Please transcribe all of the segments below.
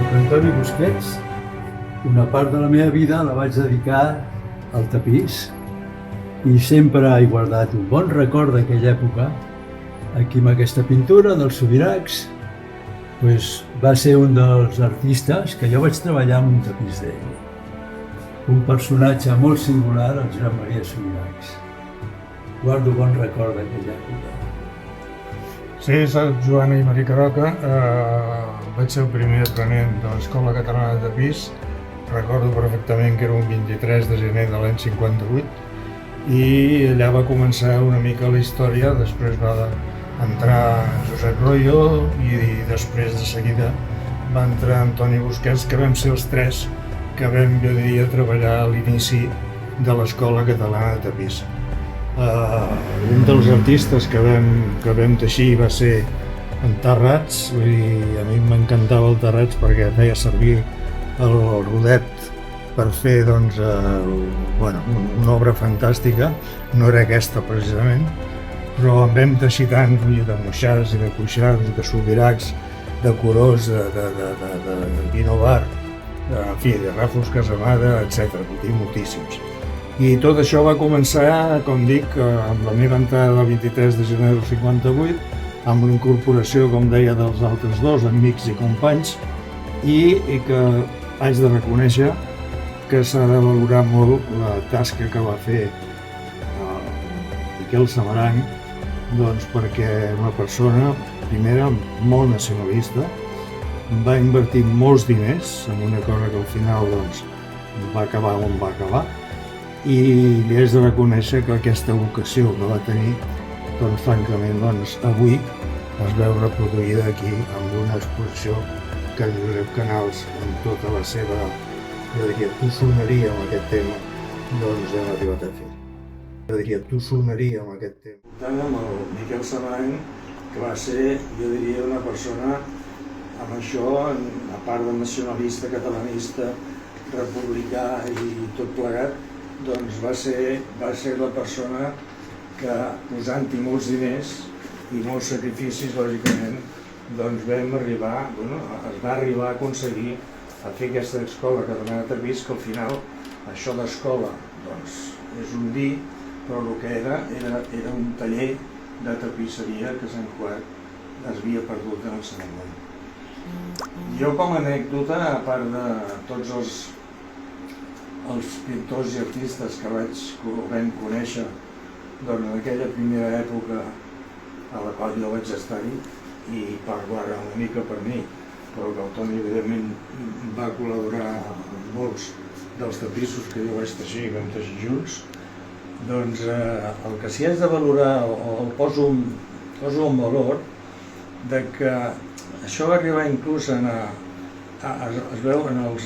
soc Antoni Busquets. Una part de la meva vida la vaig dedicar al tapís i sempre he guardat un bon record d'aquella època. Aquí amb aquesta pintura dels Subirachs, va ser un dels artistes que jo vaig treballar amb un tapís d'ell. Un personatge molt singular, el Josep Maria Subirachs. Guardo bon record d'aquella època. Sí, soc Joan Aymarí Caroca, vaig ser el primer aprenent de l'Escola Catalana de Tapís. Recordo perfectament que era un 23 de gener de l'any 58 i allà va començar una mica la història. Després va entrar Josep Royo i després de seguida va entrar Antoni Busquets, que vam ser els tres que vam, jo diria, treballar a l'inici de l'Escola Catalana de Tapís. Un dels artistes que vam teixir va ser en Tarrats, vull dir, a mi m'encantava el Tarrats perquè feia servir el rodet per fer una obra fantàstica. No era aquesta precisament, però en vam teixir tant, de Moixars i de Cuixars, de Subirachs, de Curós, de Guinovar, de Ràfols Casamada, etc. Vull dir, moltíssims. I tot això va començar, com dic, amb la meva entrada del 23 de gener del 58, amb la incorporació, com deia, dels altres dos, amics i companys, i que haig de reconèixer que s'ha de valorar molt la tasca que va fer Miquel Samaranch, perquè una persona, primera, molt nacionalista, va invertir molts diners en una cosa que al final va acabar on va acabar, i li haig de reconèixer que aquesta vocació que va tenir, francament, avui es veu reproduïda aquí amb una exposició que en Josep Canals, amb tota la seva, jo diria, tossuneria amb aquest tema, hem arribat a fer. Jo diria, tossuneria amb aquest tema. Tant amb el Miquel Samaranch, que va ser, jo diria, una persona amb això, a part de nacionalista, catalanista, republicà i tot plegat, va ser la persona que, posant-hi molts diners i molts sacrificis, lògicament, es va arribar a aconseguir a fer aquesta escola catalana de tapís, que al final, això d'escola, és un dir, però el que era un taller de tapisseria que Sant Cugat es havia perdut en el ceremoni. Jo, com a anècdota, a part de tots els pintors i artistes que vam conèixer en aquella primera època a la qual jo vaig estar-hi, i parlar una mica per mi, però que el Toni evidentment va col·laborar en molts dels tapissos que jo vaig teixir i vam teixir junts, el que sí haig de valorar, o el poso en valor, que això va arribar inclús es veuen els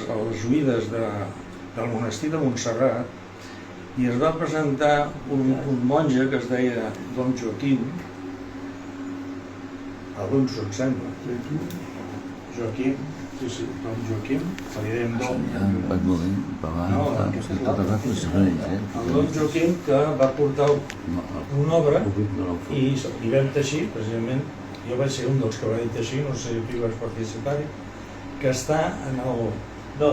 oïdes del monestir de Montserrat, i es va presentar un monge que es deia Don Joaquim, Alonso, em sembla. Joaquim, sí, Don Joaquim, li dèiem Don. El Don Joaquim, que va portar una obra i vam teixir, precisament, jo vaig ser un dels que va teixir, no sé si vas participar-hi, que està en l'arc de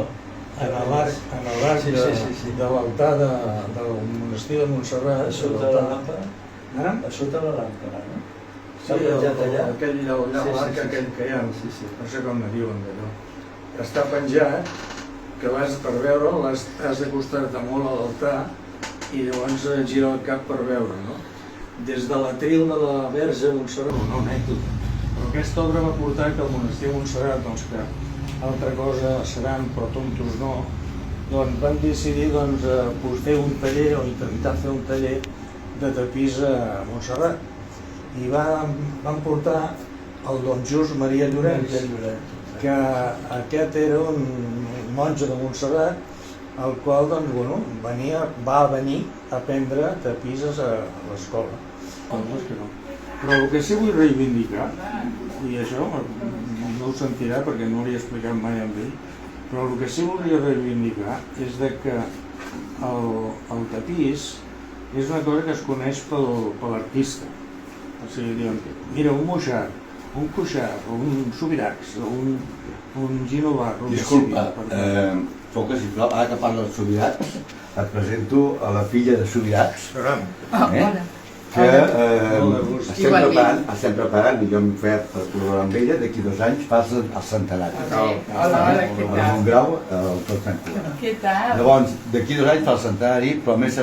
l'altar del monestir de Montserrat. A sota la làmpara? A sota la làmpara, no? Sí, aquell l'arc aquell que hi ha, no sé com ne diuen d'allò. Està penjat, que per veure'l has d'acostar-te molt a l'altar i llavors girar el cap per veure'l, no? Des de l'atril de la Verge de Montserrat, una anècdota. Però aquesta obra va portar que el monestir de Montserrat, que altra cosa seran, però tontos no, van decidir fer un taller o intentar fer un taller de tapís a Montserrat. I van portar el Don Just Maria Llorenç, que aquest era un monge de Montserrat, el qual va venir a aprendre tapisses a l'escola. Però el que sí vull reivindicar, i això no ho sentirà perquè no l'he explicat mai amb ell, però el que sí volia reivindicar és que el tapís és una cosa que es coneix per l'artista. O sigui, diuen, mira, un moixar un Cuixart, un Subirachs, un Gino Barro... Disculpa, Foca, sisplau, ara que parla de Subirachs, et presento a la filla de Subirachs, que estem preparant, i jo m'he fet per col·laborar amb ella, d'aquí 2 anys fas el centenari. Hola, què tal? Un grau, el tot Sant Cugat. Què tal? Llavors, d'aquí 2 anys fa el centenari, però a més,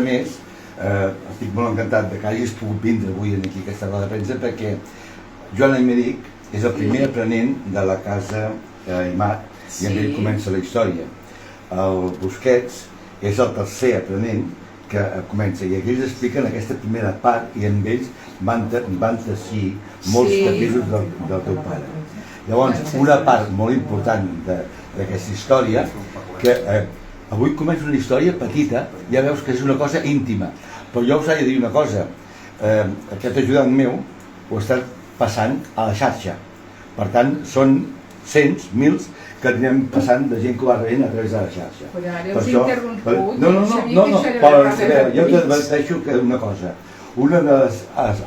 estic molt encantat que hagis pogut vindre avui aquí a aquesta roda de premsa perquè Joan Aymeric és el primer aprenent de la casa Aimar i amb ell comença la història. El Busquets és el tercer aprenent que comença i aquí ells expliquen aquesta primera part i amb ells van teixir molts tapissos del teu pare. Llavors, una part molt important d'aquesta història que avui comença una història petita, ja veus que és una cosa íntima, però jo us he de dir una cosa, aquest ajudant meu ho està passant a la xarxa, per tant són cents, mils que anem passant de gent que ho va rebent a través de la xarxa. Però ara us he interromput. No, però jo t'adverteixo que una cosa, una de les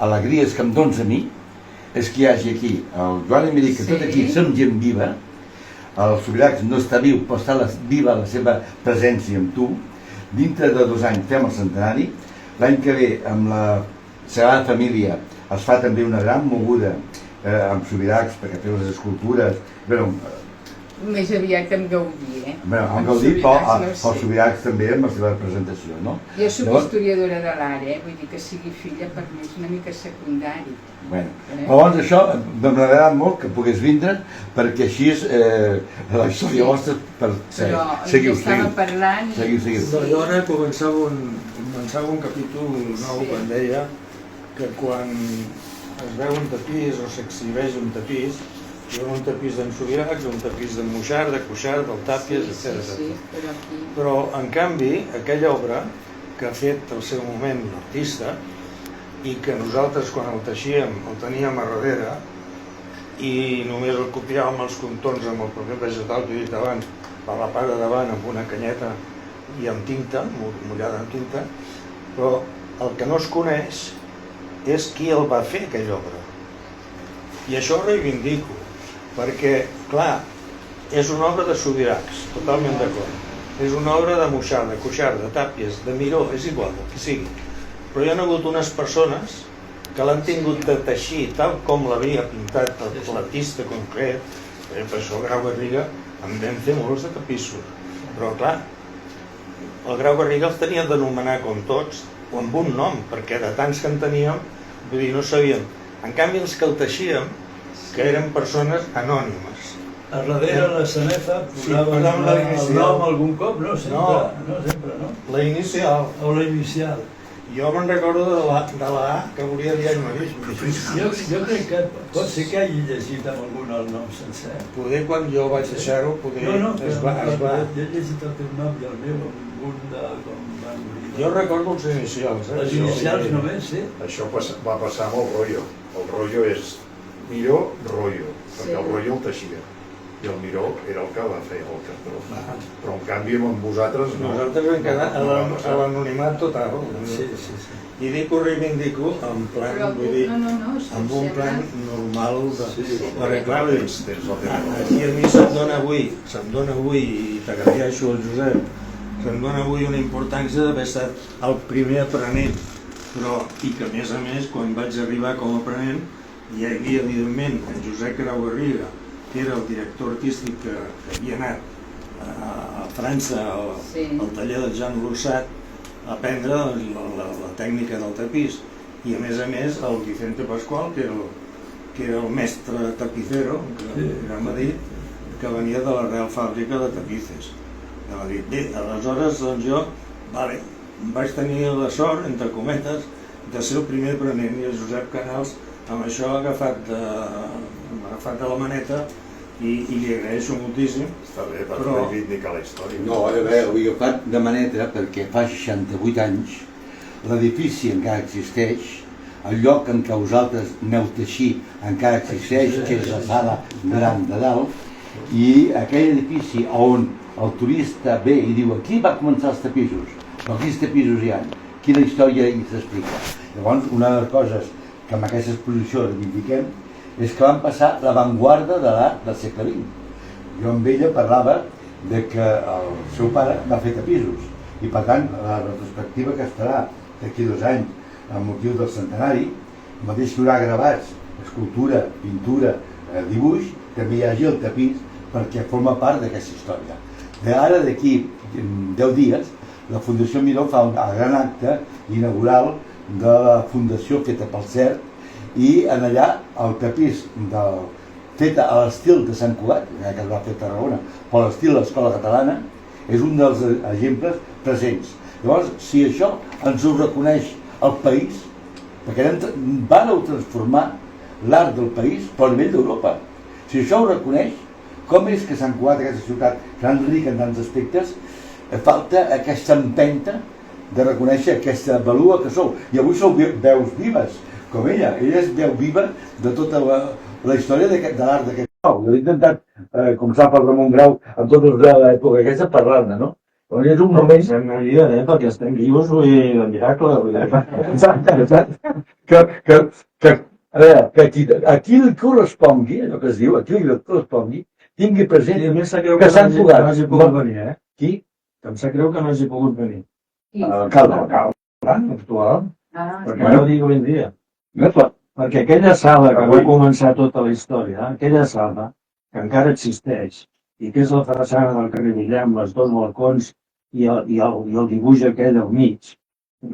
alegries que em dones a mi és que hi hagi aquí el Joan Aymeric, que tot aquí som gent viva, el Subirachs no està viu, però està viva la seva presència amb tu. Dintre de 2 anys fem el centenari. L'any que ve, amb la Sagrada Família, es fa també una gran moguda amb Subirachs, perquè feu les escultures. Més aviat amb Gaudí, Amb Gaudí, però els Subirachs també amb la seva presentació, no? Jo soc historiadora de l'art, vull dir que sigui filla per mi és una mica secundari. Llavors això m'ha agradat molt que pogués vindre perquè així és la història vostra per seguiu. Jo ara començava un capítol nou quan deia que quan es veu un tapís o s'exhibeix un tapís, hi ha un tapís d'en Subirachs, un tapís d'en Muixart, de Cuixart, del Tàpies, etc. Però, en canvi, aquella obra que ha fet al seu moment l'artista i que nosaltres quan el teixíem el teníem a darrere i només el copiàvem els contorns amb el paper vegetal que he dit abans per la part de davant amb una canyeta i amb tinta, mullada amb tinta, però el que no es coneix és qui el va fer aquella obra. I això ho reivindico, perquè, clar, és una obra de Subirachs, totalment d'acord. És una obra de Muixart, de Cuixart, de Tàpies, de Miró, és igual, del que sigui. Però hi ha hagut unes persones que l'han tingut de teixir tal com l'havia pintat l'artista concret. Per això el Grau Garriga en vam fer molts de tapissos. Però, clar, el Grau Garriga els tenia d'anomenar com tots, o amb un nom, perquè de tants que en teníem, vull dir, no sabíem. En canvi, els que el teixíem, que eren persones anònimes. A darrere la sanefa posaven el nom algun cop? No, sempre, no? La inicial. O la inicial. Jo me'n recordo de la A, que volia dir ell mateix. Jo crec que pot ser que hagi llegit amb algun el nom sencer. Poder quan jo vaig deixar-ho, poder es va... Jo he llegit el teu nom i el meu amb algun de com van morir. Jo recordo els inicials. Les inicials només, sí. Això va passar amb el rotllo. El rotllo és Miró, rotllo, perquè el rotllo el teixia. I el Miró era el que va fer el cartró. Però en canvi amb vosaltres no. Nosaltres vam quedar a l'anonimat total. I dic ho reivindico en plan, vull dir, amb un plan normal perquè clar, aquí a mi se'm dona avui, i t'agraeixo al Josep, se'm dona avui una importància d'haver estat el primer aprenent, però i que a més, quan vaig arribar com a aprenent, hi havia evidentment en Josep Grau Garriga, que era el director artístic que havia anat a França al taller del Jean Loussat a aprendre la tècnica del tapís i a més el Vicente Pascual, que era el mestre tapicero, que era a Madrid, que venia de la Real Fàbrica de Tapices de Madrid. Bé, aleshores jo vaig tenir la sort, entre cometes, de ser el primer aprenent i el Josep Canals amb això ha agafat de la maneta i li agraeixo moltíssim. Està bé, per reivindicar la història. No, a veure, ho he agafat de maneta perquè fa 68 anys l'edifici encara existeix, el lloc en què vosaltres aneu teixir encara existeix, que és la sala gran de dalt, i aquell edifici on el turista ve i diu aquí va començar els tapissos, però quins tapissos hi ha? Quina història hi s'explica? Llavors, una de les coses que amb aquesta exposició reivindiquem és que van passar l'avantguarda de l'art del segle XX. Jo amb ella parlava de que el seu pare va fer tapissos i per tant la retrospectiva que es farà d'aquí 2 anys amb motiu del centenari, el mateix que hi haurà gravats, escultura, pintura, dibuix, també hi hagi el tapís perquè forma part d'aquesta història. Ara d'aquí 10 dies la Fundació Miró fa un gran acte inaugural de la fundació feta pel CERT i en allà el tapís fet a l'estil de Sant Cugat, que es va fer a Tarragona, però a l'estil de l'Escola Catalana, és un dels exemples presents. Llavors, si això ens ho reconeix el país, perquè vàreu transformar l'art del país però a nivell d'Europa. Si això ho reconeix, com és que Sant Cugat, aquesta ciutat tan rica en tants aspectes, falta aquesta empenta de reconèixer aquesta valua que sou. I avui sou veus vives, com ella. Ella és veu viva de tota la història de l'art d'aquest nou. Jo he intentat, com sap el Ramon Grau, en tota l'època aquesta, parlar-ne, no? Però és un moment... Estem a dia, perquè estem vius, vull dir, el miracle. Exacte. A veure, que a qui li correspongui, allò que es diu, a qui li correspongui, tingui present que Sant Cugat... No hagi pogut venir, eh? Qui? Que em sap greu que no hagi pogut venir. L'alcalde Actual. Perquè Ah, no ho dic avui en dia. Perquè aquella sala que va començar tota la història, aquella sala que encara existeix, i que és la façana del carrer Villar amb els 2 balcons i el dibuix aquell al mig,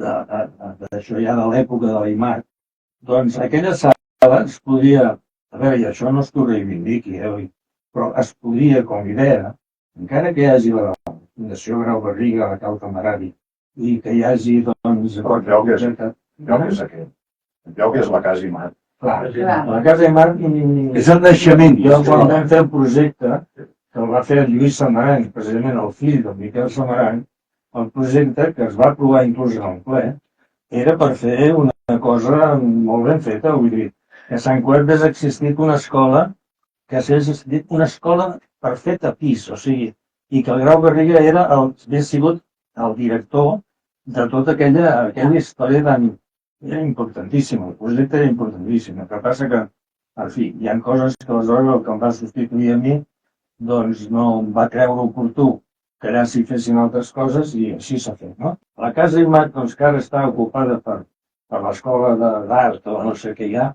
d'això ja de l'època de l'Aimar, doncs aquella sala es podria, a veure, i això no es t'ho reivindiqui, però es podria, com idea, encara que hi hagi la Fundació Grau Garriga, la Cau Camarari, i que hi hagi, doncs... Però en lloc és aquest. En lloc és la Casa Imar. Clar, Clar. la Casa Aimar... és el naixement. Jo quan vam fer el projecte, que el va fer el Lluís Samaranch, precisament el fill del Miquel Samaranch, el projecte, que es va aprovar inclús en el ple, era per fer una cosa molt ben feta, vull dir, que a Sant Cugat hagués existit una escola, que hagués existit una escola per fer tapís, o sigui, i que el Grau Garriga hagués sigut el director de tota aquella història tan... Era importantíssima, el projecte era importantíssim. El que passa que, en fi, hi ha coses que aleshores el que em va substituir a mi doncs no em va creure oportú que allà s'hi fessin altres coses i així s'ha fet, no? La Casa Imar, doncs, que ara està ocupada per l'escola d'art o no sé què hi ha,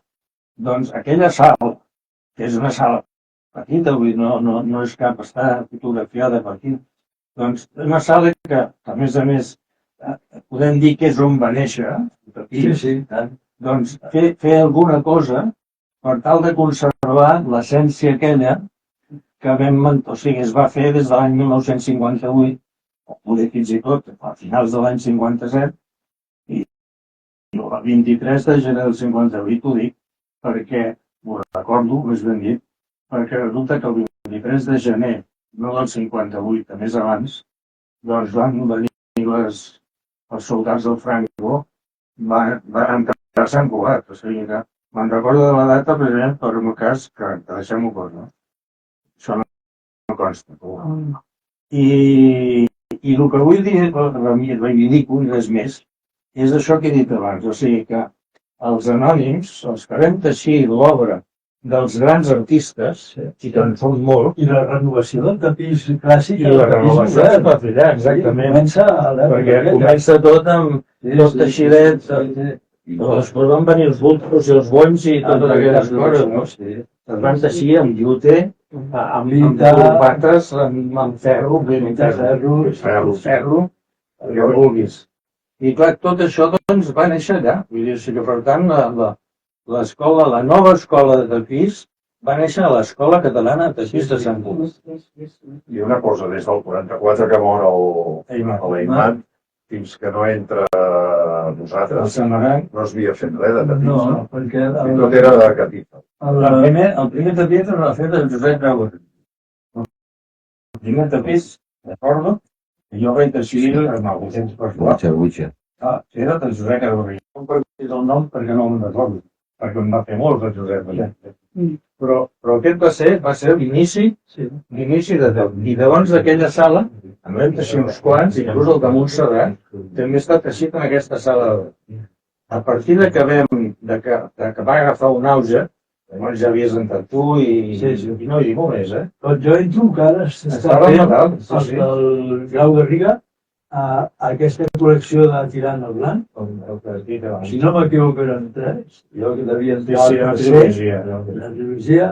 doncs aquella sala, que és una sala petita, vull dir, no és cap, està fotografiada per aquí, doncs és una sala que, a més, podem dir que és on va néixer, doncs fer alguna cosa per tal de conservar l'essència aquella que es va fer des de l'any 1958, o poder fins i tot a finals de l'any 57, i el 23 de gener del 58 ho dic perquè, ho recordo, més ben dit, perquè resulta que el 23 de gener, no del 58, més abans, doncs van venir els soldats del Franco, van entrar a Sant Cugat, o sigui que me'n recordo de la data precisament per un cas que deixem-ho cos, no? Això no consta. I el que vull dir, reivindico un res més, és això que he dit abans, o sigui que els anònims, els que vam teixir l'obra dels grans artistes, i que en són molt, I la renovació del tapís clàssic... i la renovació es va fer allà, exactament, perquè comença tot amb tot teixidet, després van venir els bultos i els bonys i totes aquelles coses, no? Es van teixir amb llute, amb corbates, amb ferro, ferro, el que vulguis. I clar, tot això doncs va néixer allà, vull dir, que per tant l'escola, la nova escola de tapís va néixer a l'Escola Catalana de Tapís de Sant Cugat. I una cosa, des del 44 que mor l'Aimar, fins que no entra nosaltres, no es havia fet res de tapís. No, perquè... I tot era de catifa. El primer tapís el va fer el Josep Grau. El primer tapís, recordo, que jo vaig teixir amb el temps per era del Josep Grau. No em dir el nom perquè no me'n recordo, perquè em va fer molt el Josep. Però aquest va ser l'inici de tot. I llavors d'aquella sala, en vam teixir uns quants, i inclús el de Montserrat, també està teixit en aquesta sala. A partir de que va agafar un auge, Llavors ja havies entrat tu i no hi dic més, Doncs jo entro encara, s'està Estava fent, legal, sí, els sí. del Grau Garriga, aquesta col·lecció de Tirant al Blanc. el que has dit abans. Si no m'equivoco eren 3, jo que devia Sí, entrar sí, al la tercer, trilogia. la trilogia,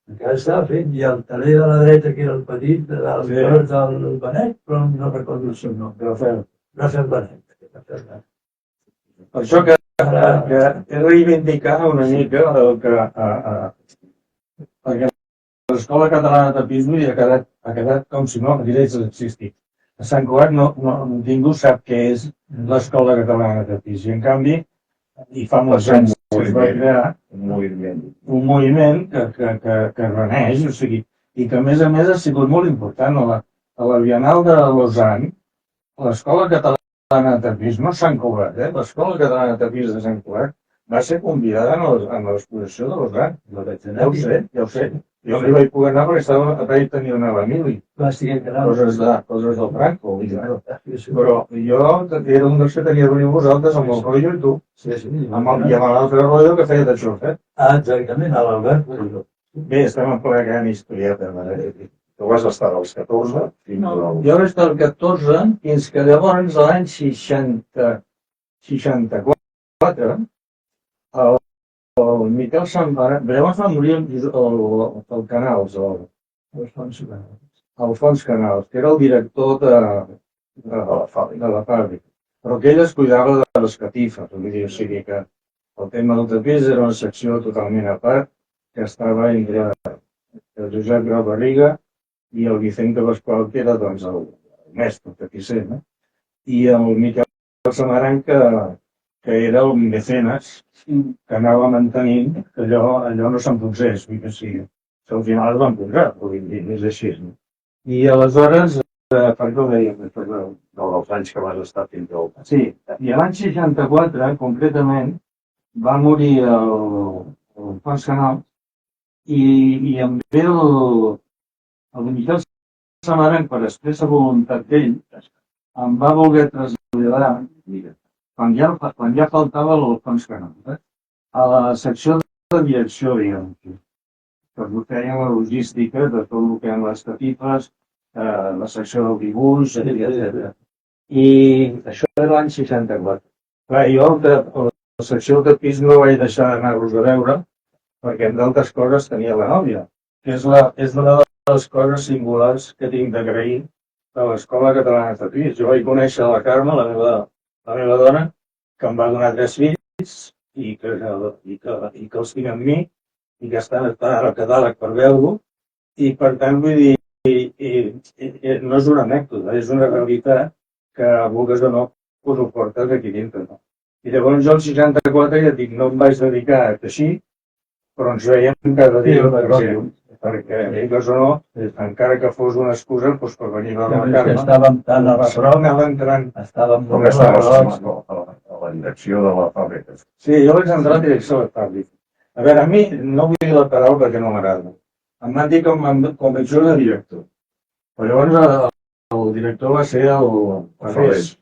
encara estava fent, i el taler de la dreta, que era el petit, del Sí. del Benet, però no recordo el seu nom. Rafael. Rafael Benet. Rafael Benet. Per això que he de reivindicar una mica el que... perquè l'Escola Catalana de Tapisme ha quedat com si no hagués existit. A Sant Cugat ningú sap què és l'Escola Catalana de Tapisme. I en canvi, i fa molts anys que es va crear un moviment que reneix, o sigui, i que a més ha sigut molt important. A la Bienal de Lausanne, l'Escola Catalana de Tapisme, no Sant Cugat, l'Escola Catalana de Tapisme de Sant Cugat va ser convidada en l'exposició de Lausanne. Ja ho sé. Jo no hi vaig poder anar perquè vaig tenir una Emili. Coses del Franco. Però jo era un dels que tenia de venir amb vosaltres, amb el rotllo i tu. I amb l'altre rotllo que feia de xofer. Exactament, a l'Albert. Bé, estem en ple gran historieta. Tu vas estar als 14 fins al... Jo vaig estar al 14 fins que llavors, l'any 64, el Miquel Santmarant, llavors va morir el Canals, Alfons Canals, que era el director de la fàbrica, però que ell es cuidava de les catifes, o sigui que el tema del tapís era una secció totalment a part, que estava entre el Josep Grau Garriga i el Vicente Pasqual, que era doncs, el mestre tapisser, i el Miquel Santmarant, que era el mecenes, que anava mantenint que allò no s'enfonsés, vull que sigui. Al final es van posar, és així. I aleshores, per què ho dèiem? dels anys que vas estar fins al... Sí, i l'any 64, concretament, va morir el Fons Canal i em ve el Miquel Santmarant, per expressa voluntat d'ell, em va voler traslladar quan ja faltava l'Alfons Canal, a la secció de direcció, diguem, que feien la logística de tot el que eren les catifes, la secció del dibuix, etc. I això era l'any 64. Clar, jo la secció del tapisme no vaig deixar d'anar-los a veure, perquè entre altres coses tenia la nòvia, que és una de les coses singulars que tinc d'agrair a l'Escola Catalana de Tapís. Jo vaig conèixer la Carme, la meva dona, que em va donar 3 fills i que els tinc amb mi i que estan al catàleg per veure-ho. I per tant, vull dir, no és una anècdota, és una realitat que, vulguis o no, us ho portes aquí dintre. I llavors jo al 64 ja dic, no em vaig dedicar a teixir, però ens veiem cada dia perquè, vulguis o no, encara que fos una excusa, doncs per venir a veure la Carme. Estàvem tan a Barcelona, anava entrant. estàvem Com estaves a la direcció de la fàbrica? Sí, jo vaig entrar a direcció de la fàbrica. A veure, a mi no vull dir la paraula perquè no m'agrada. Em van dir com vaig jo de director. Però llavors el director va ser el Ferrés.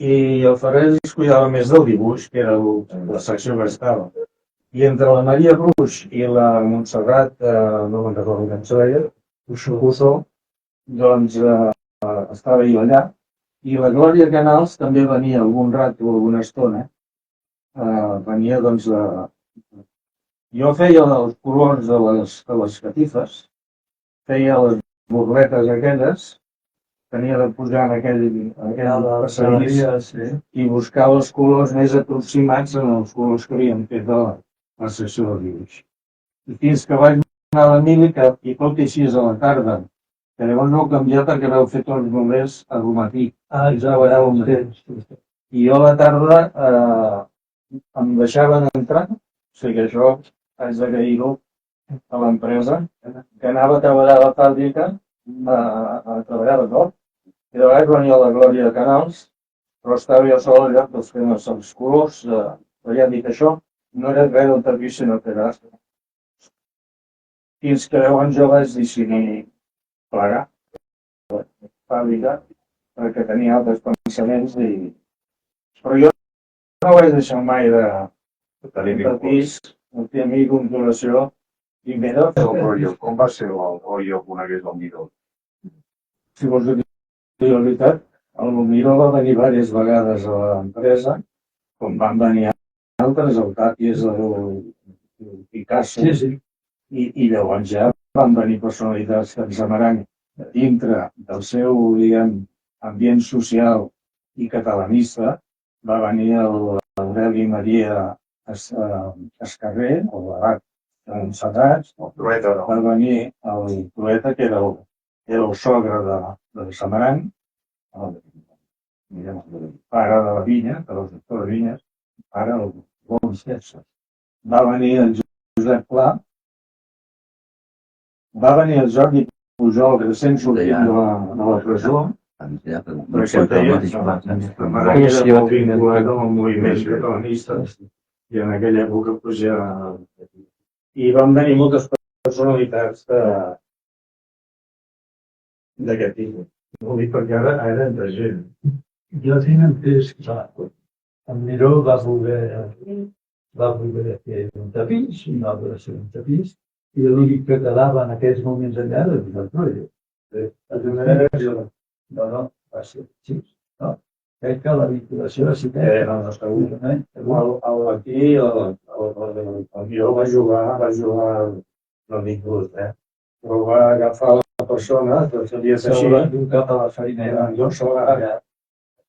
I el Ferrés es cuidava més del dibuix, que era la secció que estava. I entre la Maria Ruix i la Montserrat, no me'n recordo com se deia, Cussó, doncs estava jo allà. I la Glòria Canals també venia algun rato, alguna estona. Venia, doncs, jo feia els colors de les catifes, feia les burletes aquelles, tenia de pujar en aquell passadís i buscar els colors més aproximats en els colors que havíem fet de la secció del dibuix. I fins que vaig anar a l'Emili, i tot i així a la tarda, que llavors no ho canviat perquè vau fer tots només a matí. ja ho éreu un temps. I jo a la tarda em deixaven entrar, o sigui que això haig d'agrair-ho a l'empresa, que anava a treballar a la fàbrica, a treballar d'acord. I de vegades venia la Glòria de Canals, però estava jo sol allà pels feines els colors, però ja hem dit això, no era res del tapís, sinó que era... Fins que llavors jo vaig decidir plegar la fàbrica, perquè tenia altres pensaments, però jo no vaig deixar mai de tapís, un camí de continuació i mira... El rotllo, com va ser el rotllo conegués el Miró? Si vols dir la veritat, el Miró va venir diverses vegades a l'empresa, com van venir altres, el Tàpies, el Picasso, i llavors ja van venir personalitats que ens amaran dintre del seu, diguem, ambient social i catalanista. Va venir l'Aureli Maria Escarrer, o l'Abat Encerats, El Trueta, no? va venir el Trueta, que era el sogre de Samaranc, el pare de la vinya, de l'autor de vinyes, pare del Bons Terces. Va venir el Josep Pla, va venir el Jordi Pujol, que sent sortint de la presó, perquè era molt vinculat amb el moviment catalanista, i en aquella època ja... I van venir moltes personalitats d'aquest tipus. No ho dic perquè ara entra gent. Jo tinc entès que en Miró va voler fer un tapís, va voler fer un tapís, i l'únic que quedava en aquells moments allà era el Troia. No, va ser així. Crec que la vinculació era així. Aquí el Miró va jugar, no dic gust, però va agafar la persona, que seria així, cap a la feinera. jo sola.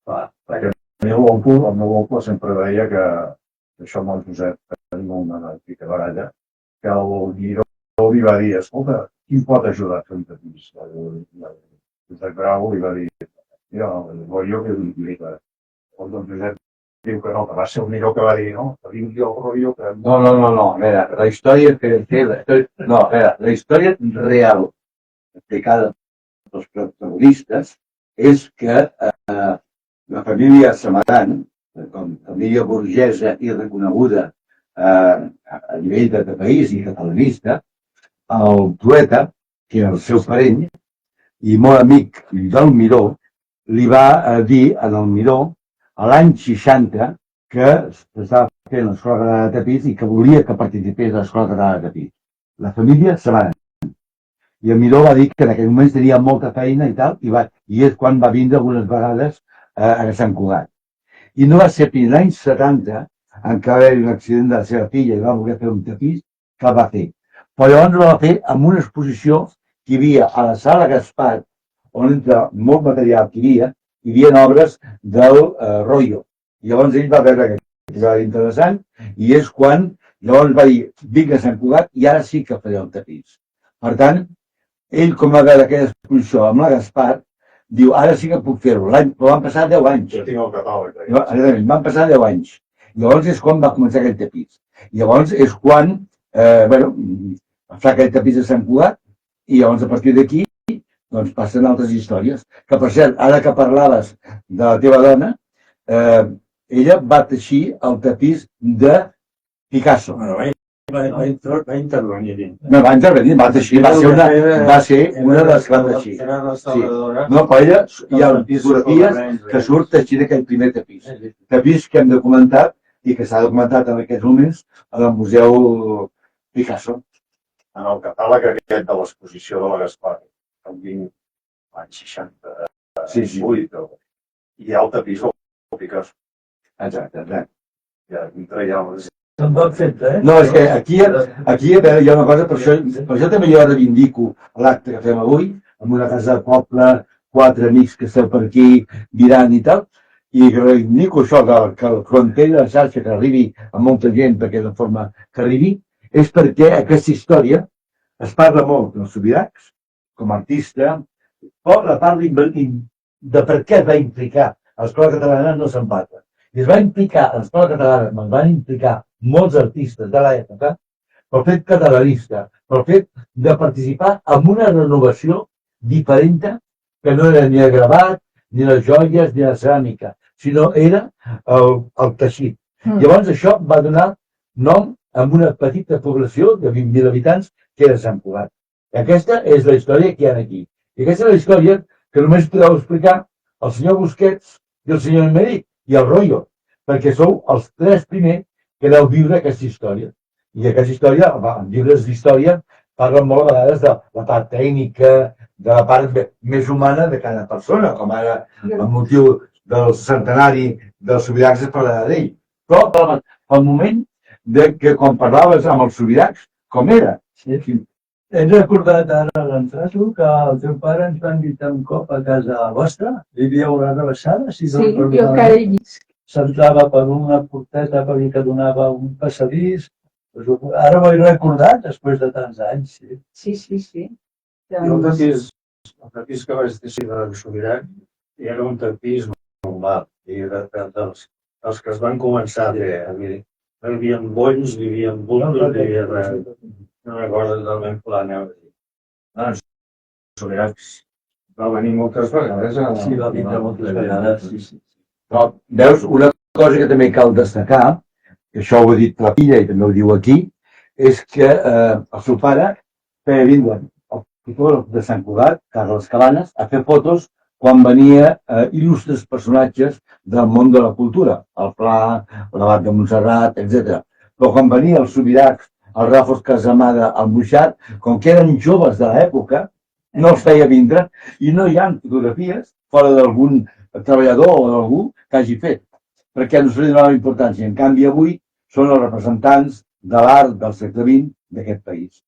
Perquè el meu oncle sempre deia que això amb el Josep tenim una pica baralla, que el Miró li va dir, escolta, qui pot ajudar a fer un tapís? Josep Bravo li va dir, mira, el rotllo que és un llibre. El Josep diu que no, que va ser el Miró que va dir, no, que vingui el rotllo que... No, a veure, la història la història real explicada pels protagonistes és que la família Samaranc, com família burgesa i reconeguda a nivell de país i catalanista, el Trueta, que era el seu parent i molt amic del Miró, li va dir al Miró a l'any 60 que s'estava fent l'Escola Catalana de Tapís i que volia que participés a l'Escola Catalana de Tapís. La família Samaranc. I el Miró va dir que en aquell moment tenia molta feina i tal, i és quan va vindre algunes vegades a Sant Cugat. I no va ser fins l'any 70, en què va haver un accident de la seva filla i va voler fer un tapís, que el va fer. Però llavors ho va fer amb una exposició que hi havia a la Sala Gaspar, on entre molt material que hi havia obres del Royo. I llavors ell va veure que era interessant i és quan llavors va dir, vinc a Sant Cugat i ara sí que faré el tapís. Per tant, ell, com va veure aquella exposició amb la Gaspar, diu, ara sí que puc fer-ho. Però van passar 10 anys. Jo tinc el catàleg. Van passar 10 anys. Llavors és quan va començar aquell tapís. Llavors és quan, fa aquell tapís de Sant Cugat i llavors a partir d'aquí doncs passen altres històries. Que per cert, ara que parlaves de la teva dona, ella va teixir el tapís de Picasso. Va intervenir. No, va intervenir, va teixir, va ser una de les que va teixir. No, però ella hi ha fotografies que surt teixint aquell primer tapís. Tapís que hem documentat i que s'ha documentat en aquests moments al Museu Picasso. En el catàleg aquest de l'exposició de la Gaspar, que vinc l'any 68, hi ha el tapís del Picasso. Exacte. Ja dintre hi ha unes... Se'n va fet, No, és que aquí hi ha una cosa, per això també jo reivindico l'acte que fem avui, amb una casa de poble, 4 amics que esteu per aquí mirant i tal, i reivindico això, que el frontell de la xarxa que arribi a molta gent, perquè de forma que arribi, és perquè aquesta història es parla molt dels Subirachs, com a artista, però la part de per què es va implicar a l'Escola Catalana no se'n parla. I es va implicar a l'Escola Catalana, es van implicar molts artistes de l'època, pel fet catalanista, pel fet de participar en una renovació diferent, que no era ni el gravat, ni les joies, ni la ceràmica, sinó era el teixit. Llavors això va donar nom a una petita població de 20.000 habitants que era Sant Cugat. Aquesta és la història que hi ha aquí. I aquesta és la història que només podeu explicar el senyor Busquets i el senyor Emeric i el Royo, perquè sou els 3 primers que deu viure aquesta història. I aquesta història, en llibres d'història, parlen molt a vegades de la part tècnica, de la part més humana de cada persona, com ara el motiu del centenari dels sobirans es parlarà d'ell. Però pel moment que quan parlaves amb els sobirans, com era? Hem recordat ara a l'entrado que el teu pare ens va invitar un cop a casa vostra, vivíeu a la Rebaixada, si no Sí, jo recordo encara malament. hi visc. S'entrava per una porteta que donava un passadís. Ara ho he recordat després de tants anys. Sí. Sí. Jo el tapís que vaig decidir de Sobirà era un tapís normal, i era dels que es van començar a fer. Hi havia bonys, hi havia bultos, hi havia res. No recordo totalment plana. Sobirà va venir moltes vegades. Sí, va vindre moltes vegades. Sí. Però veus, una cosa que també cal destacar, que això ho ha dit la filla i també ho diu aquí, és que el seu pare feia vindre el fotògraf de Sant Cugat, Carles Cabanes, a fer fotos quan venia il·lustres personatges del món de la cultura, el Pla, l'Abat de Montserrat, etc. Però quan venia el Subirachs, el Ràfols Casamada, el Buixart, com que eren joves de l'època, no els feia vindre i no hi ha fotografies fora d'algun treballador o d'algú que hagi fet, perquè no se li donava importància. En canvi, avui són els representants de l'art del segle XX d'aquest país.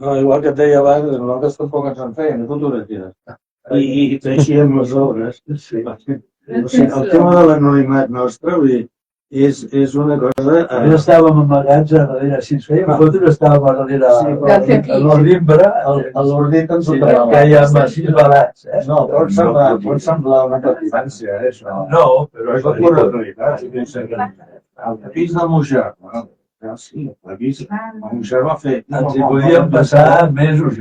No, igual que et deia abans, nosaltres tampoc ens en feien fotografies. I teixíem les obres. Sí. El tema de l'anonimat nostre, vull dir, és una cosa... No estàvem amagats a darrere, si ens fèiem fotos estàvem a darrere a l'ordimbre, A l'ordit ens ho que treballàvem. hi ha així barats. No, pot semblar una petitància, això. No, Però és la pura realitat. El tapís del Moixart, sí, el tapís el Moixart va fer... ens hi podíem passar mesos,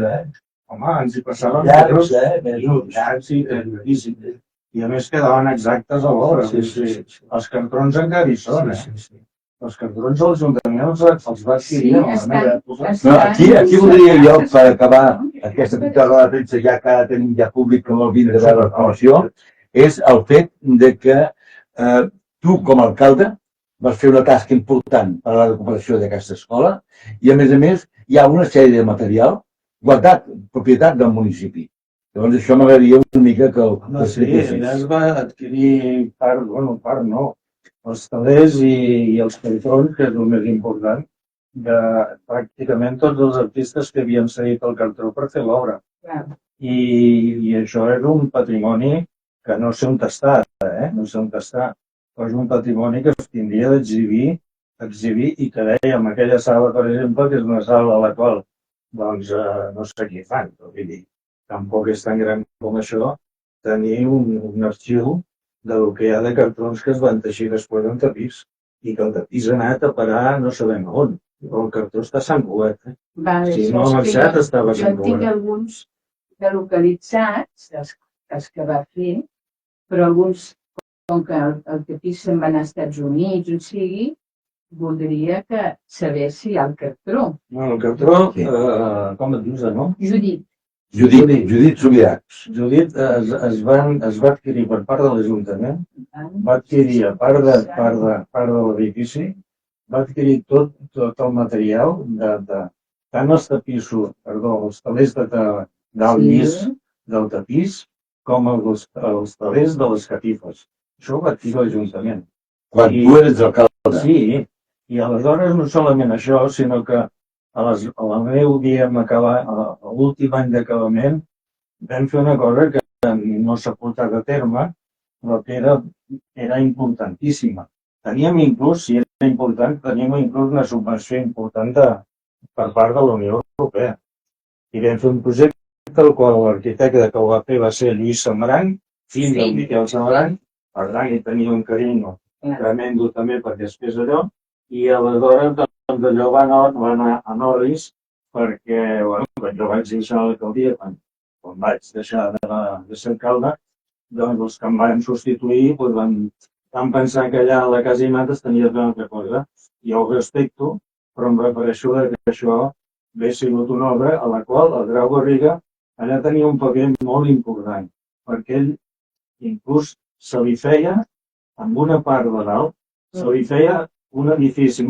Home, ens hi passàvem llargs, mesos. llargs i llarguíssims. I a més quedaven exactes a l'obra. Els cartrons encara hi són, Els cartrons de l'Ajuntament els va adquirir a la meva època. No, aquí voldria jo, per acabar aquesta petita roda de premsa, ja que ara tenim ja públic que vol vindre a veure la formació, és el fet de que tu, com a alcalde, vas fer una tasca important per a la recuperació d'aquesta escola i, a més, hi ha una sèrie de material guardat, propietat del municipi. Llavors, això m'agradaria una mica que ho expliquessis. Sí, es va adquirir part no, els telers i els cartrons, que és el més important, de pràcticament tots els artistes que havien cedit el cartró per fer l'obra. I això és un patrimoni que no sé on està, no sé on està, però és un patrimoni que es tindria d'exhibir i que dèiem, aquella sala, per exemple, que és una sala a la qual, doncs, no sé què fan, però vull dir, tampoc és tan gran com això, tenir un arxiu del que hi ha de cartrons que es van teixir després d'un tapís i que el tapís ha anat a parar no sabem on, però el cartró està a Sant Cugat. Si no ha marxat, estava a Sant Jo tinc Cugat. alguns de localitzats, els que va fer, però alguns, com que el tapís se'n va anar als Estats Units, on sigui, voldria que sabés si hi ha el cartró. No, el cartró, com et dius, no? Judit Subirachs. Judit es va adquirir per part de l'Ajuntament, va adquirir a part de l'edifici, va adquirir tot el material, tant els tapissos, els telers d'alt llis del tapís, com els telers de les catifes. Això ho va adquirir l'Ajuntament. Quan tu eres alcalde. Sí, i aleshores no solament això, sinó que a la meu, diguem, a l'últim any d'acabament, vam fer una cosa que no s'ha portat a terme, però que era importantíssima. Teníem inclús, si era important, una subvenció important per part de la Unió Europea. I vam fer un projecte el qual l'arquitecte que ho va fer va ser Lluís Samaranch, fill del Miquel Samaranch, per tant, hi tenia un carinyo tremendo també perquè es fes allò, i aleshores doncs allò va anar a Norris perquè, quan jo vaig deixar l'alcaldia, quan vaig deixar de ser alcalde, doncs els que em van substituir van pensar que allà a la Casa Imat es tenia de fer una altra cosa. Jo ho respecto, però em refereixo que això hauria sigut una obra a la qual el Grau Garriga allà tenia un paper molt important, perquè ell inclús se li feia, amb una part de dalt, se li feia un edifici,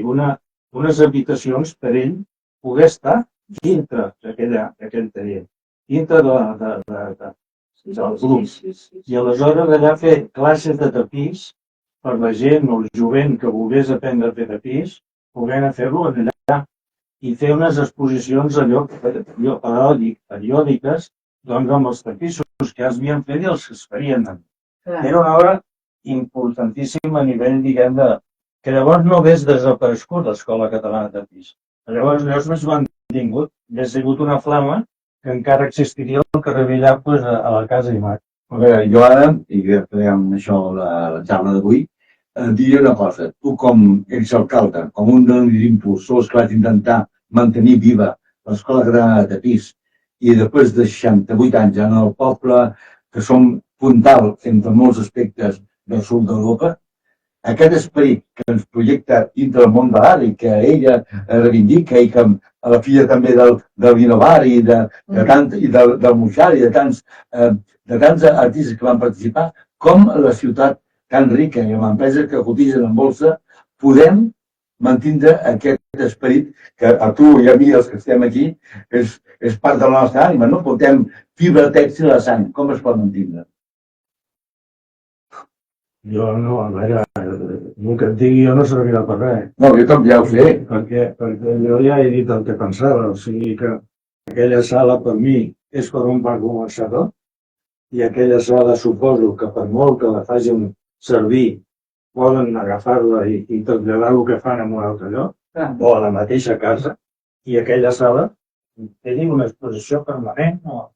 una unes habitacions per ell poder estar dintre d'aquell taller, dintre dels grups. I aleshores allà fer classes de tapís per la gent o el jovent que volgués aprendre a fer tapís, poder fer-lo allà i fer unes exposicions allò periòdiques doncs amb els tapissos que ja s'havien fet i els que es farien. Era una obra importantíssima a nivell, diguem, que llavors no hagués desaparegut l'Escola Catalana de Tapís. Llavors més ho han tingut, hauria sigut una flama que encara existiria al carrer Villar a la Casa Imat. A veure, jo ara, i que fèiem això la xarra d'avui, diria una cosa. Tu com exalcalde, com un dels impulsors que vaig intentar mantenir viva l'Escola Catalana de Tapís i després de 68 anys en el poble que som puntal entre molts aspectes del sud d'Europa, aquest esperit que ens projecta dintre del món de l'art i que ella reivindica i que a la filla també del Vinovar i del Muixar i de tants artistes que van participar, com la ciutat tan rica i amb empreses que cotitzen en bolsa, podem mantindre aquest esperit que a tu i a mi, els que estem aquí, és part de la nostra ànima, no? Portem fibra tèxtil a la sang, com es pot mantindre? Jo no, a veure, el que et digui jo no servirà per res. No, jo també ja ho sé. Perquè jo ja he dit el que pensava, o sigui que aquella sala per mi és per un parc començador i aquella sala suposo que per molt que la facin servir poden agafar-la i traslladar el que fan en un altre lloc o a la mateixa casa i aquella sala tenir una exposició permanent o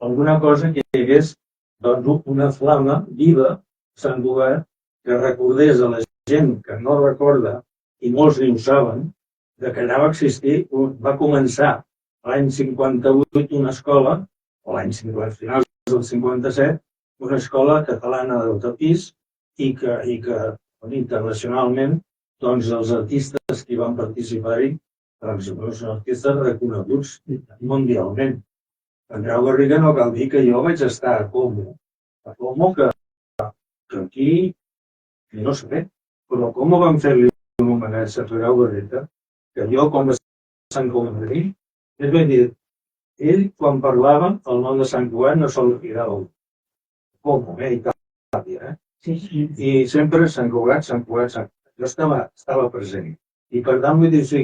alguna cosa que hi hagués doncs, una flama viva Sant Cugat que recordés a la gent que no recorda, i molts ni ho saben, que allà va existir, va començar l'any 58 una escola, o l'any 50, finals del 57, una escola catalana del tapís i que internacionalment doncs, els artistes que hi van participar-hi són artistes reconeguts mundialment. En Grau Garriga no cal dir que jo vaig estar a Como que aquí, no sé, però com van fer-li un homenatge a Grau Garriga, que jo com a Sant Cugatí, és ben dit, ell quan parlava el nom de Sant Cugat no se'l cridava com, Itàlia, i sempre Sant Cugat, jo estava present. I per tant vull dir, se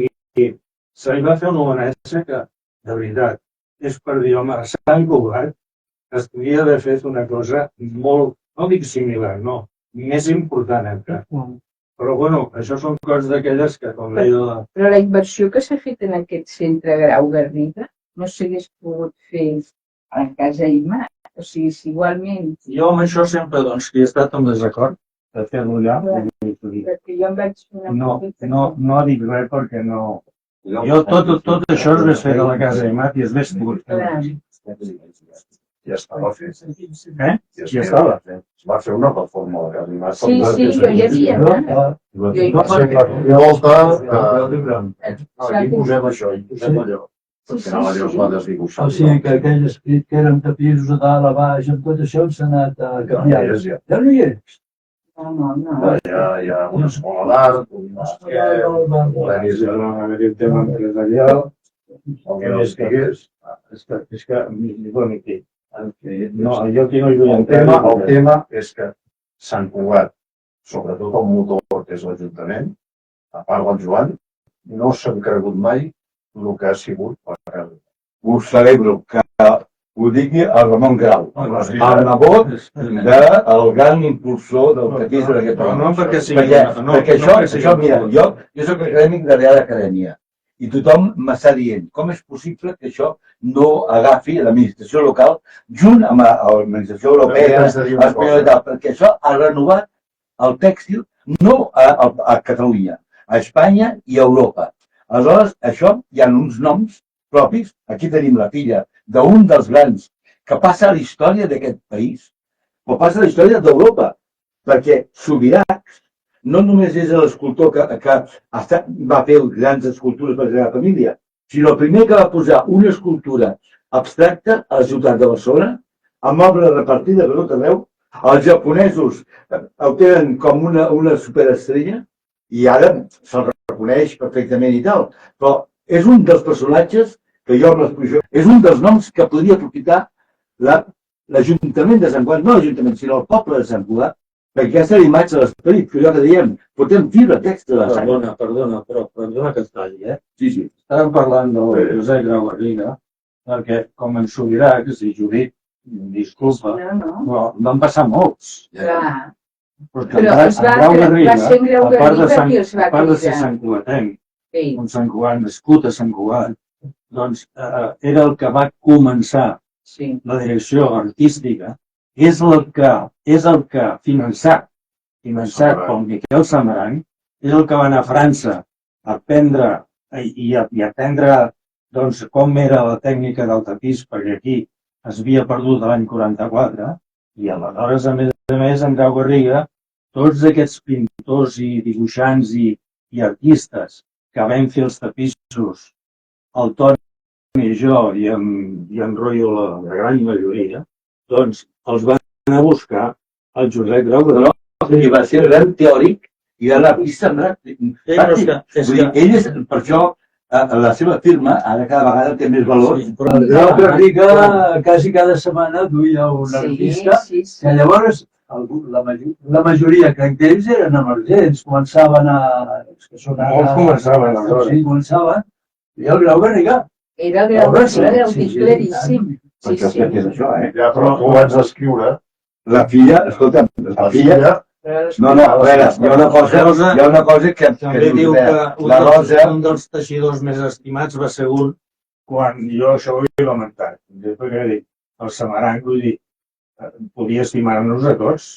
li va fer un homenatge que, de veritat, és per dir, home, a Sant Cugat es podia haver fet una cosa molt, no dic similar, no, més important encara. Però, bueno, això són coses d'aquelles que, com deia... Però la inversió que s'ha fet en aquest centre Grau Garriga no s'hagués pogut fer a la Casa Imat. O sigui, si igualment... Jo amb això sempre, doncs, que he estat en desacord de fer-lo allà. Perquè jo em vaig fer una... No dic res perquè no... Jo tot això es va fer a la Casa Imat i es va pogut fer. Ja estava fet. Ja estava fet. Es va fer una reforma a la Casa Imat. Sí, jo hi havia anat. I volta, aquí posem això, hi posem allò. Al final allò es va desdibuixar. O sigui que aquell escrit que eren tapisos a dalt, a baix, amb tot això s'ha anat a canviar. Ja no hi és. No. Hi ha una escola d'art, un tema empresarial, és que no, jo aquí no hi vull entendre. El tema és que Sant Cugat, sobretot el motor que és l'Ajuntament, a part del Joan, no s'han cregut mai el que ha sigut per casa. Ho celebro que ho digui el Ramon Grau, el nebot del gran impulsor del tapís en aquest No perquè sigui... Perquè això, mira, jo soc acadèmic de Real Acadèmia i tothom m'està dient com és possible que això no agafi l'administració local junt amb l'administració europea, espanyola, perquè això ha renovat el tèxtil no a Catalunya, a Espanya i a Europa. Aleshores, això hi ha uns noms propis. Aquí tenim la filla d'un dels grans que passa a la història d'aquest país, però passa a la història d'Europa, perquè Subirachs no només és l'escultor que va fer grans escultures per la família, sinó el primer que va posar una escultura abstracta a la ciutat de Barcelona, amb obra repartida per tot arreu. Els japonesos el tenen com una superestrella i ara se'l reconeix perfectament i tal, però és un dels personatges que jo amb l'exposició, és un dels noms que podria aprofitar l'Ajuntament de Sant Cugat, no l'Ajuntament, sinó el poble de Sant Cugat, perquè aquesta imatge de l'esperit, que allò que diem, portem fibra text de la sang. Perdona que es talli, Sí. Estàvem parlant del Josep Grau Garriga, perquè com en Sobirà, que si Judit, disculpa, però van passar molts. Clar. Perquè Però en Grau Garriga, va ser en Grau a part Garriga qui els va de ser cridar. Sant Cugatenc, Ell. un Sant Cugat nascut a Sant Cugat, doncs era el que va començar Sí. la direcció artística, és el que finançat pel Miquel Samaranch, és el que va anar a França a aprendre i aprendre doncs, com era la tècnica del tapís, perquè aquí es havia perdut l'any 44, i aleshores, a més, en Grau Garriga, tots aquests pintors i dibuixants i artistes que vam fer els tapissos, el Toni i jo i en Royo la gran majoria, doncs els van anar a buscar el Josep Grau Garriga. I va ser el gran teòric i de l'artista pràctic. Ell és, per això, la seva firma, ara cada vegada té més valor. Però el Grau Garriga quasi cada setmana duia un artista que llavors la majoria, crec d'ells, eren emergents, començaven a... Molts començaven aleshores. Sí, començaven. I el Grau Garriga. Era el Grau Garriga, era un disc claríssim. Sí, sí. Ja, però tu abans d'escriure, La filla, escolta, la filla... No, a veure, hi ha una cosa que També diu que la Rosa... un dels teixidors més estimats va ser un, quan jo això ho he lamentat, perquè dic, el Samaranch, vull dir, podia estimar-nos a tots,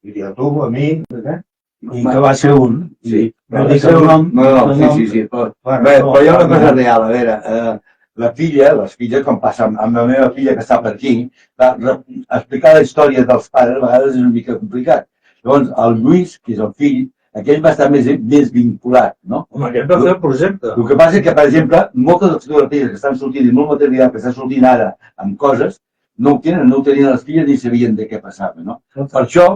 vull dir, a tu, a mi, i que va ser un. Sí, no dic el nom. No, sí. Però hi ha una cosa real, a veure, les filles, com passa amb la meva filla que està per aquí, explicar la història dels pares a vegades és una mica complicat. Llavors, el Lluís, que és el fill, aquell va estar més vinculat, no? Home, aquest va fer el projecte. El que passa és que, per exemple, moltes de les fotografies que estan sortint i molt material que està sortint ara amb coses, no ho tenien les filles ni sabien de què passava, no? Per això,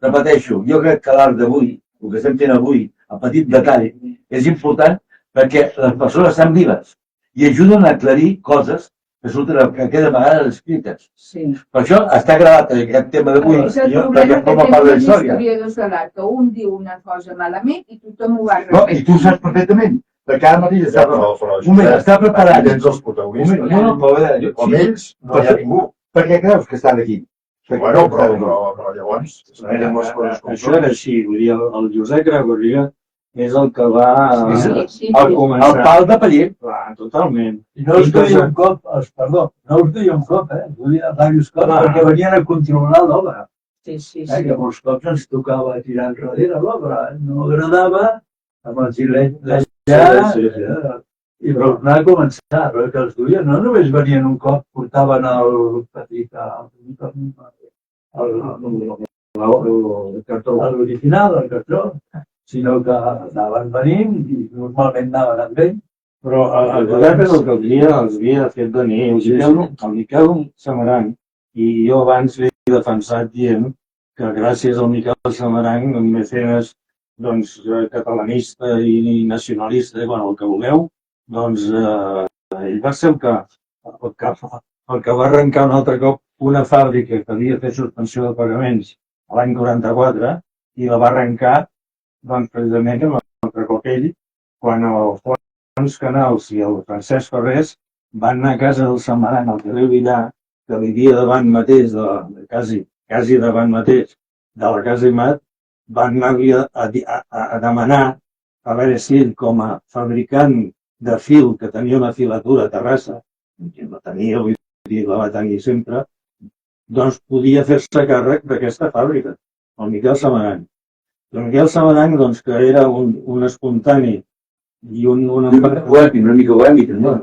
repeteixo, jo crec que l'art d'avui, el que estem fent avui, el petit detall, és important perquè les persones estan vives i ajuden a aclarir coses que surten cada vegada escrites. Sí. Per això està gravat aquest tema d'avui, perquè forma part de la història. Historiadors de l'art, que un diu una cosa malament i tothom ho va No, repetir. i tu ho saps perfectament, perquè ara mateix està preparat. Tens els protagonistes. Com ells, no hi ha ningú. Per què creus que estan aquí? Bueno, però llavors, mirem les coses com Això era així, vull dir, el Josep Grau Garriga és el que va El començar. pal de paller. Clar, totalment. I no us duia un cop, no us duia un cop, duia diversos cops, perquè venien a controlar l'obra. Sí. Que molts cops ens tocava tirar enrere l'obra, no agradava, amb el gilet d'allà, i tornar a començar, però que els duien, no només venien un cop, portaven el petit, l'original, el cartró, sinó que anaven venint i normalment anaven amb ell. Però el Josep és el que els havia fet venir. El Miquel Samaranch, i jo abans l'he defensat dient que gràcies al Miquel Samaranch, amb mecenes catalanista i nacionalista, el que vulgueu, doncs ell va ser el que va arrencar un altre cop una fàbrica que havia fet suspensió de pagaments l'any 44 i la va arrencar precisament amb l'altre cop ell, quan el Fons Canals i el Francesc Ferrés van anar a casa del Samaranch, al carrer Villar, que vivia davant mateix, quasi davant mateix de la Casa Imat, van anar-li a demanar a veure si ell, com a fabricant de fil, que tenia una filatura a Terrassa, que la tenia, vull dir, la va tenir sempre, doncs podia fer-se càrrec d'aquesta fàbrica, el Miquel Samaranch. El Miquel Samaranch, doncs, que era un espontani i una mica bohemi, també.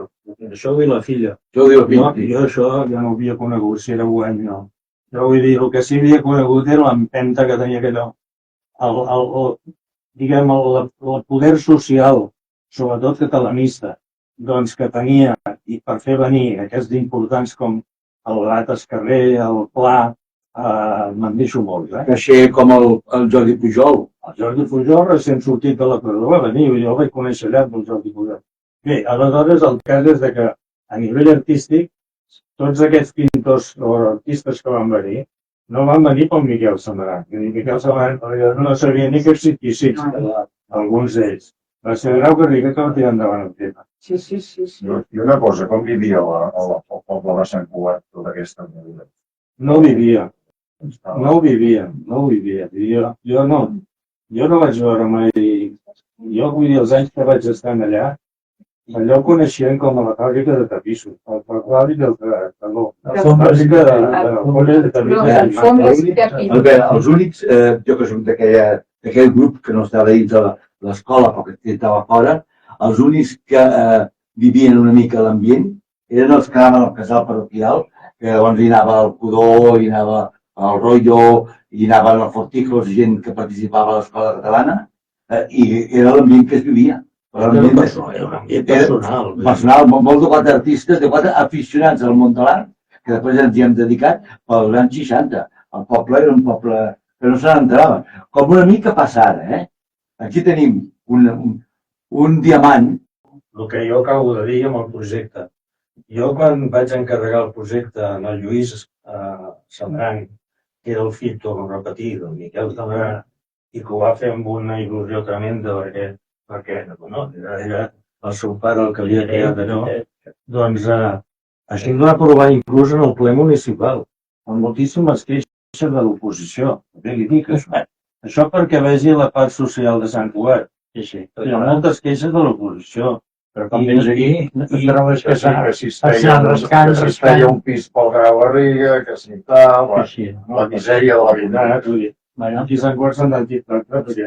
Això ho diu la filla. Això ho diu la No, filla. jo això ja no ho havia conegut, si era bohemi o no. Jo vull dir, el que sí havia conegut era l'empenta que tenia aquell el poder social, sobretot catalanista, doncs que tenia, i per fer venir aquests importants com el Gat Escarrer, el Pla, Me'n deixo molts, Que ser com el Jordi Pujol. El Jordi Pujol, recent sortit de la presó, va venir, jo el vaig conèixer allà, el Jordi Pujol. Bé, aleshores el cas és que a nivell artístic, tots aquests pintors o artistes que van venir, no van venir pel Miquel Samaran. Ni Miquel Samaran no sabia ni que existissin, alguns d'ells. Va ser Grau Garriga que va tirar endavant el tema. Sí. I una cosa, com vivia el poble de Sant Cugat tota aquesta movida? No vivia. Jo no vaig veure mai... Jo vull dir, els anys que vaig estar allà, allò ho coneixien com a la fàbrica de tapissos. La fàbrica de Els únics, jo que soc d'aquell grup que no estava dins de l'escola però que estava fora, els únics que vivien una mica l'ambient eren els que anaven al casal parroquial, que llavors hi anava el Codó, hi anava el Rollo, hi anaven els Fortijos, gent que participava a l'escola catalana, i era l'ambient que es vivia. Era un ambient personal, molt de quatre artistes, de quatre aficionats al món de l'art, que després ens hi hem dedicat pels anys 60. El poble era un poble que no se n'entrava. Com una mica passa ara, Aquí tenim un diamant. El que jo acabo de dir amb el projecte. Jo quan vaig encarregar el projecte en el Lluís Samaran, que era el fill, torno a repetir, del Miquel Samaran, i que ho va fer amb una il·lusió tremenda perquè era el seu pare el que havia creat allò, doncs així es va aprovar inclús en el ple municipal, amb moltíssimes queixes de l'oposició. També li dic això. Això perquè vegi la part social de Sant Cugat. Hi ha moltes queixes de l'oposició. Però com vens aquí, trobes que es feia un pis pel Grau Garriga, que si tal, la misèria de la vida. Aquí a Sant Cugat s'han d'antit tractar, perquè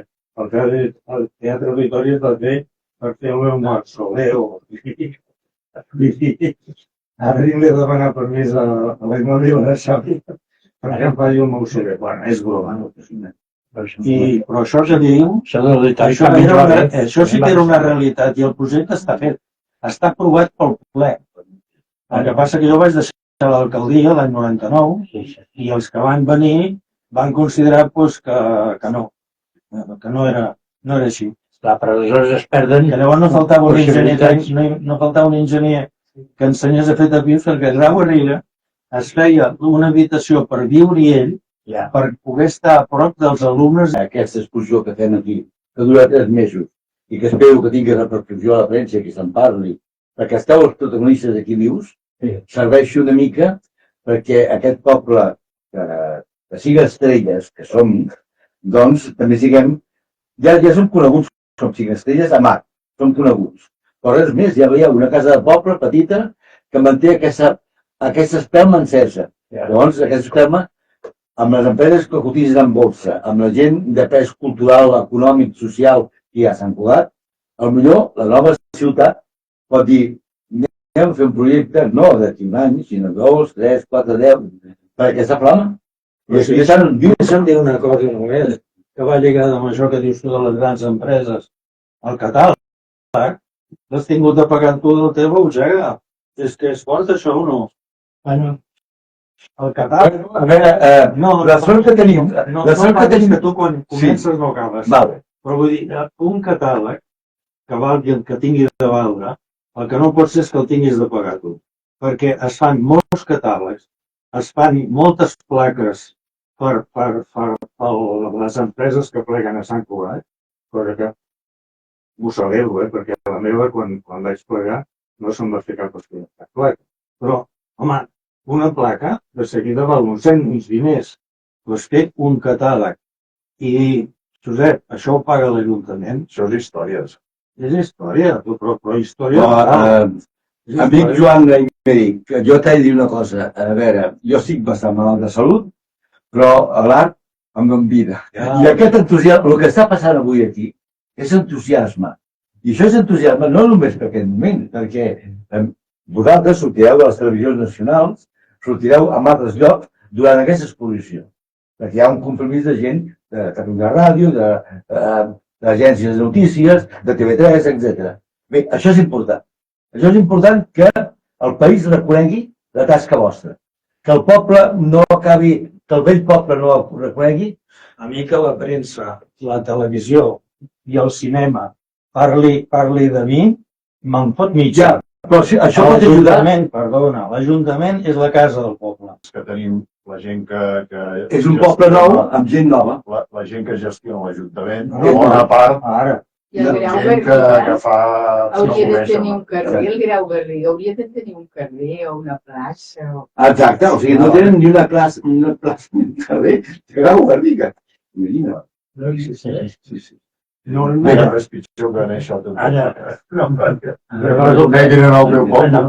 el Teatre Auditori es va fer per fer el meu mausoleu. Ara li he de demanar permís a la Immobiliària de Xavi perquè em faci un mausoleu. Bueno, és broma. Però això que diu, això sí que era una realitat i el projecte està fet. Està aprovat pel ple. El que passa que jo vaig deixar l'alcaldia l'any 99 i els que van venir van considerar que no era així. Clar, però aleshores es perden... Que llavors no faltava un enginyer que ensenyés a fer tapís perquè a Grau Garriga es feia una habitació per viure-hi ell per poder estar a prop dels alumnes. Aquesta exposició que fem aquí, que dura 3 mesos, i que espero que tingui repercussió a la premsa, que se'n parli, perquè esteu els protagonistes aquí vius, serveixi una mica perquè aquest poble de 5 estrelles que som, doncs també siguem, ja som coneguts, som 5 estrelles a mar, som coneguts. Però res més, ja veieu, una casa de poble petita que manté aquesta espelma encesa. Llavors, aquesta espelma, amb les empreses que cotitzen en borsa, amb la gent de pes cultural, econòmic, social que hi ha a Sant Cugat, potser la nova ciutat pot dir anem a fer un projecte, no d'aquí un any, sinó 2, 3, 4, 10, per aquesta flama. I deixa'm dir una cosa només, que va lligada amb això que dius tu de les grans empreses. El catàleg, l'has tingut de pagar tu del teu butxaca. És que es porta això o no? Bueno, el catàleg... A veure, la sort que tenim... La sort que tenim... Que tu quan comences no acabes. Però vull dir, un catàleg que valgui el que tinguis de valdre, el que no pot ser és que el tinguis de pagar tu. Perquè es fan molts catàlegs, es fan moltes plaques per les empreses que pleguen a Sant Cugat, cosa que ho celebro, perquè la meva, quan vaig plegar, no se'm va fer cap placa. Però, home, una placa de seguida val uns diners. Tu has fet un catàleg i, Josep, això ho paga l'Ajuntament? Això és històries. És història, però història... Amic Joan Gaimeric, jo t'he de dir una cosa. A veure, jo estic bastant malalt de salut, però l'art em dona vida. I aquest entusiasme, el que està passant avui aquí, és entusiasme. I això és entusiasme no només per aquest moment, perquè vosaltres sortireu de les televisions nacionals, sortireu a altres llocs durant aquesta exposició. Perquè hi ha un compromís de gent de Catalunya Ràdio, d'agències de notícies, de TV3, etc. Bé, això és important. Això és important que el país reconegui la tasca vostra. Que el poble no acabi que el vell poble no ho reconegui, a mi que la premsa, la televisió i el cinema parli de mi, me'n fot mitjà. Però si això pot ajudar... L'Ajuntament, perdona, l'Ajuntament és la casa del poble. Que tenim la gent que És un poble nou amb gent nova. la gent que gestiona l'Ajuntament, No, bona part, Ara, I el Grau gent Garriga que fa... hauria de tenir un carrer, el Grau Garriga hauria de tenir un carrer o una plaça. Exacte, o sigui, no tenen ni una plaça ni un carrer de Grau Garriga. Imagina't. sí. No, és pitjor que néixer tot. Ara. Llavors ho neguin en el meu poble.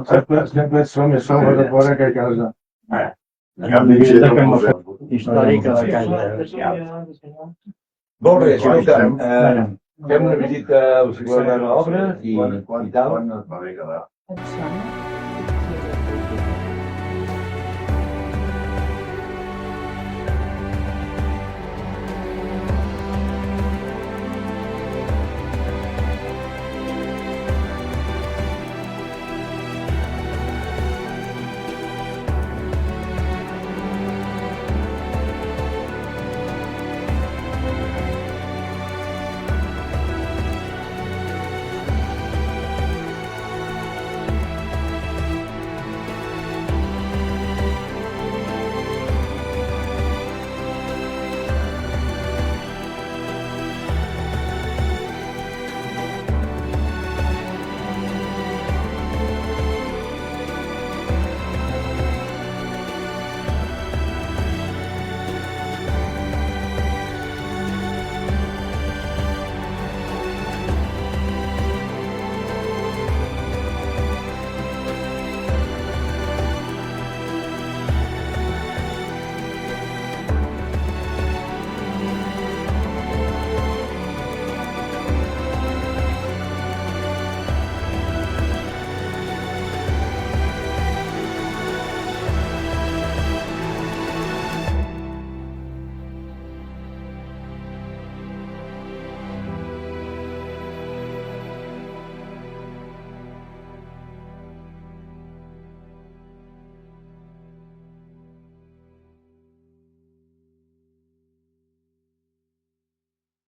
Sempre som més sombra de fora que a casa. Cap d'incendent al museu. Històrica de casa. Molt bé, escolta, fem una visita al Cicle de l'Obra i tal. Quan es va bé quedar? Et sona?